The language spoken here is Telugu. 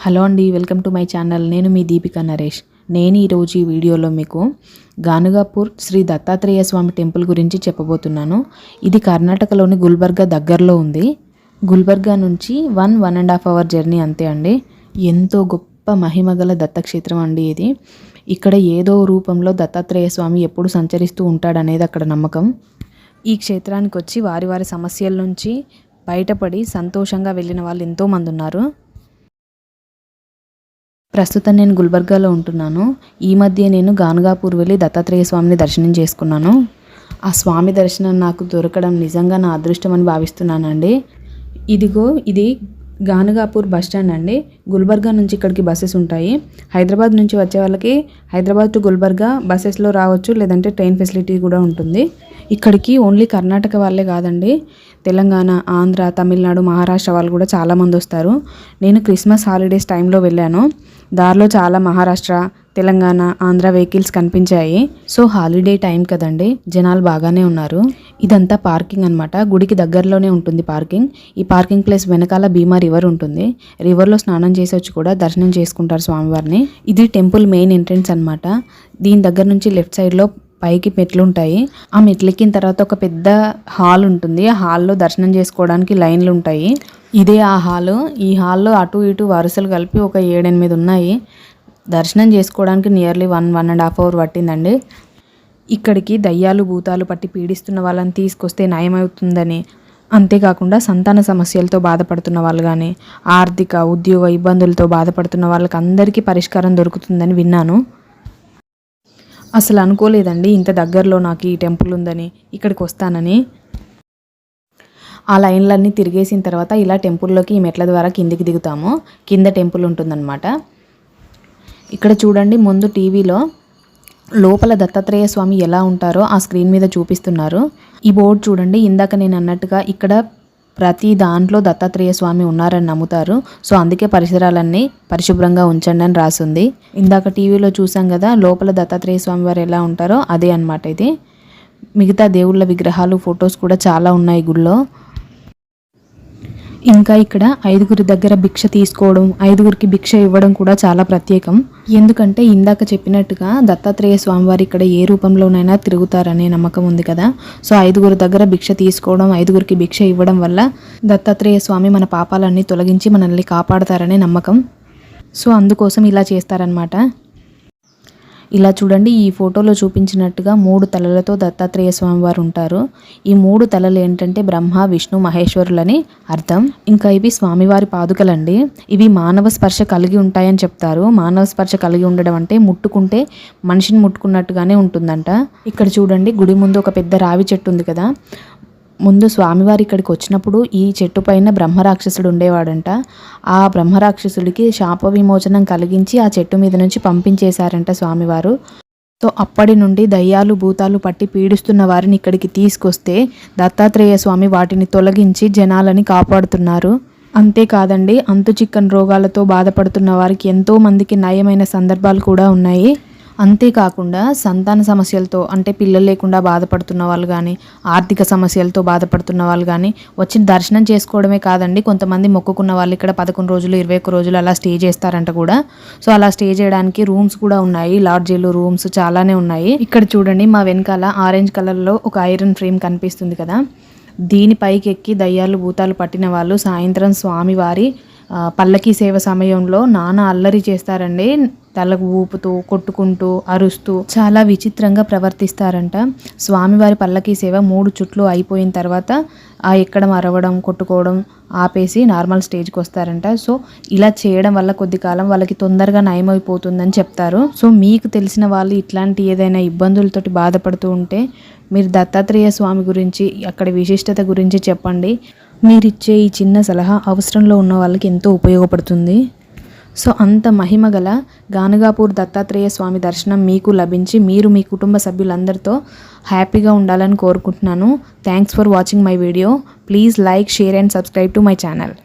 హలో అండి, వెల్కమ్ టు మై ఛానల్. నేను మీ దీపిక నరేష్. నేను ఈరోజు ఈ వీడియోలో మీకు గానుగాపూర్ శ్రీ దత్తాత్రేయ స్వామి టెంపుల్ గురించి చెప్పబోతున్నాను. ఇది కర్ణాటకలోని గుల్బర్గా దగ్గరలో ఉంది. గుల్బర్గా నుంచి 1.5 అవర్ జర్నీ అంతే అండి. ఎంతో గొప్ప మహిమగల దత్తక్షేత్రం అండి ఇది. ఇక్కడ ఏదో రూపంలో దత్తాత్రేయ స్వామి ఎప్పుడు సంచరిస్తూ ఉంటాడనేది అక్కడ నమ్మకం. ఈ క్షేత్రానికి వచ్చి వారి వారి సమస్యల నుంచి బయటపడి సంతోషంగా వెళ్ళిన వాళ్ళు ఎంతోమంది ఉన్నారు. ప్రస్తుతం నేను గుల్బర్గాలో ఉంటున్నాను. ఈ మధ్య నేను గానుగాపూర్ వెళ్ళి దత్తాత్రేయ స్వామిని దర్శనం చేసుకున్నాను. ఆ స్వామి దర్శనం నాకు దొరకడం నిజంగా నా అదృష్టం అని భావిస్తున్నానండి. ఇది గానుగాపూర్ బస్ స్టాండ్ అండి. గుల్బర్గా నుంచి ఇక్కడికి బస్సెస్ ఉంటాయి. హైదరాబాద్ నుంచి వచ్చే వాళ్ళకి హైదరాబాద్ టు గుల్బర్గా బస్సెస్లో రావచ్చు, లేదంటే ట్రైన్ ఫెసిలిటీ కూడా ఉంటుంది. ఇక్కడికి ఓన్లీ కర్ణాటక వాళ్ళే కాదండి, తెలంగాణ, ఆంధ్ర, తమిళనాడు, మహారాష్ట్ర వాళ్ళు కూడా చాలామంది వస్తారు. నేను క్రిస్మస్ హాలిడేస్ టైంలో వెళ్ళాను. దారిలో చాలా మహారాష్ట్ర, తెలంగాణ, ఆంధ్ర వెహికల్స్ కనిపించాయి. సో హాలిడే టైం కదండి, జనాలు బాగానే ఉన్నారు. ఇదంతా పార్కింగ్ అనమాట. గుడికి దగ్గరలోనే ఉంటుంది పార్కింగ్. ఈ పార్కింగ్ ప్లేస్ వెనకాల భీమా రివర్ ఉంటుంది. రివర్లో స్నానం చేసి వచ్చి కూడా దర్శనం చేసుకుంటారు స్వామివారిని. ఇది టెంపుల్ మెయిన్ ఎంట్రన్స్ అనమాట. దీని దగ్గర నుంచి లెఫ్ట్ సైడ్లో పైకి మెట్లు ఉంటాయి. ఆ మెట్లు ఎక్కిన తర్వాత ఒక పెద్ద హాల్ ఉంటుంది. ఆ హాల్లో దర్శనం చేసుకోవడానికి లైన్లు ఉంటాయి. ఇదే ఆ హాలు. ఈ హాల్లో అటు ఇటు వరుసలు కలిపి ఒక 7-8 ఉన్నాయి. దర్శనం చేసుకోవడానికి నియర్లీ 1.5 అవర్ పట్టిందండి. ఇక్కడికి దయ్యాలు భూతాలు పట్టి పీడిస్తున్న వాళ్ళని తీసుకొస్తే నయమవుతుందని, అంతేకాకుండా సంతాన సమస్యలతో బాధపడుతున్న వాళ్ళు కానీ, ఆర్థిక ఉద్యోగ ఇబ్బందులతో బాధపడుతున్న వాళ్ళకి అందరికీ పరిష్కారం దొరుకుతుందని విన్నాను. అసలు అనుకోలేదండి ఇంత దగ్గరలో నాకు ఈ టెంపుల్ ఉందని, ఇక్కడికి వస్తానని. ఆ లైన్లన్నీ తిరిగేసిన తర్వాత ఇలా టెంపుల్లోకి ఈ మెట్ల ద్వారా కిందికి దిగుతాము. కింద టెంపుల్ ఉంటుందన్నమాట. ఇక్కడ చూడండి, ముందు టీవీలో లోపల దత్తాత్రేయ స్వామి ఎలా ఉంటారో ఆ స్క్రీన్ మీద చూపిస్తున్నారు. ఈ బోర్డు చూడండి, ఇందాక నేను అన్నట్టుగా ఇక్కడ ప్రతి దాంట్లో దత్తాత్రేయ స్వామి ఉన్నారని నమ్ముతారు. సో అందుకే పరిసరాలన్నీ పరిశుభ్రంగా ఉంచండి అని రాసింది. ఇందాక టీవీలో చూసాం కదా, లోపల దత్తాత్రేయ స్వామి వారు ఎలా ఉంటారో అదే అన్నమాట ఇది. మిగతా దేవుళ్ళ విగ్రహాలు, ఫొటోస్ కూడా చాలా ఉన్నాయి గుళ్ళో. ఇంకా ఇక్కడ 5గురి దగ్గర భిక్ష తీసుకోవడం, 5గురికి భిక్ష ఇవ్వడం కూడా చాలా ప్రత్యేకం. ఎందుకంటే ఇందాక చెప్పినట్టుగా దత్తాత్రేయ స్వామివారు ఇక్కడ ఏ రూపంలోనైనా తిరుగుతారనే నమ్మకం ఉంది కదా. సో 5గురి దగ్గర భిక్ష తీసుకోవడం, 5గురికి భిక్ష ఇవ్వడం వల్ల దత్తాత్రేయ స్వామి మన పాపాలన్నీ తొలగించి మనల్ని కాపాడతారనే నమ్మకం. సో అందుకోసం ఇలా చేస్తారనమాట. ఇలా చూడండి, ఈ ఫోటోలో చూపించినట్టుగా 3 తలలతో దత్తాత్రేయ స్వామి వారు ఉంటారు. ఈ 3 తలలు ఏంటంటే బ్రహ్మ, విష్ణు, మహేశ్వరులని అర్థం. ఇంకా ఇవి స్వామివారి పాదుకలండి. ఇవి మానవ స్పర్శ కలిగి ఉంటాయని చెప్తారు. మానవ స్పర్శ కలిగి ఉండడం అంటే ముట్టుకుంటే మనిషిని ముట్టుకున్నట్టుగానే ఉంటుందంట. ఇక్కడ చూడండి, గుడి ముందు ఒక పెద్ద రావి చెట్టు ఉంది కదా. ముందు స్వామివారి ఇక్కడికి వచ్చినప్పుడు ఈ చెట్టు పైన బ్రహ్మరాక్షసుడు ఉండేవాడంట. ఆ బ్రహ్మరాక్షసుడికి శాప విమోచనం కలిగించి ఆ చెట్టు మీద నుంచి పంపించేశారంట స్వామివారు. సో అప్పటి నుండి దయ్యాలు భూతాలు పట్టి పీడిస్తున్న వారిని ఇక్కడికి తీసుకొస్తే దత్తాత్రేయ స్వామి వాటిని తొలగించి జనాలని కాపాడుతున్నారు. అంతేకాదండి, అంతు చిక్కని రోగాలతో బాధపడుతున్న వారికి ఎంతో మందికి నయమైన సందర్భాలు కూడా ఉన్నాయి. అంతేకాకుండా సంతాన సమస్యలతో, అంటే పిల్లలు లేకుండా బాధపడుతున్న వాళ్ళు కానీ, ఆర్థిక సమస్యలతో బాధపడుతున్న వాళ్ళు కానీ వచ్చి దర్శనం చేసుకోవడమే కాదండి, కొంతమంది మొక్కుకున్న వాళ్ళు ఇక్కడ 11 రోజులు 21 రోజులు అలా స్టే చేస్తారంట కూడా. సో అలా స్టే చేయడానికి రూమ్స్ కూడా ఉన్నాయి. లాడ్జీలు, రూమ్స్ చాలానే ఉన్నాయి. ఇక్కడ చూడండి, మా వెనకాల ఆరెంజ్ కలర్లో ఒక ఐరన్ ఫ్రేమ్ కనిపిస్తుంది కదా. దీనిపైకి ఎక్కి దయ్యాలు భూతాలు పట్టిన వాళ్ళు సాయంత్రం స్వామివారి పల్లకీ సేవ సమయంలో నానా అల్లరి చేస్తారండి. తలకు ఊపుతూ, కొట్టుకుంటూ, అరుస్తూ చాలా విచిత్రంగా ప్రవర్తిస్తారంట. స్వామివారి పల్లకీ సేవ 3 చుట్లు అయిపోయిన తర్వాత ఆ ఎక్కడం, అరవడం, కొట్టుకోవడం ఆపేసి నార్మల్ స్టేజ్కి వస్తారంట. సో ఇలా చేయడం వల్ల కొద్ది కాలం వాళ్ళకి తొందరగా నయమైపోతుందని చెప్తారు. సో మీకు తెలిసిన వాళ్ళు ఇట్లాంటి ఏదైనా ఇబ్బందులతోటి బాధపడుతూ ఉంటే మీరు దత్తాత్రేయ స్వామి గురించి, అక్కడ విశిష్టత గురించి చెప్పండి. మీరిచ్చే ఈ చిన్న సలహా అవసరంలో ఉన్న వాళ్ళకి ఎంతో ఉపయోగపడుతుంది. సో అంత మహిమగల గానుగాపూర్ దత్తాత్రేయ స్వామి దర్శనం మీకు లభించి మీరు మీ కుటుంబ సభ్యులందరితో హ్యాపీగా ఉండాలని కోరుకుంటున్నాను. Thanks for watching my video. Please like, share and subscribe to my channel.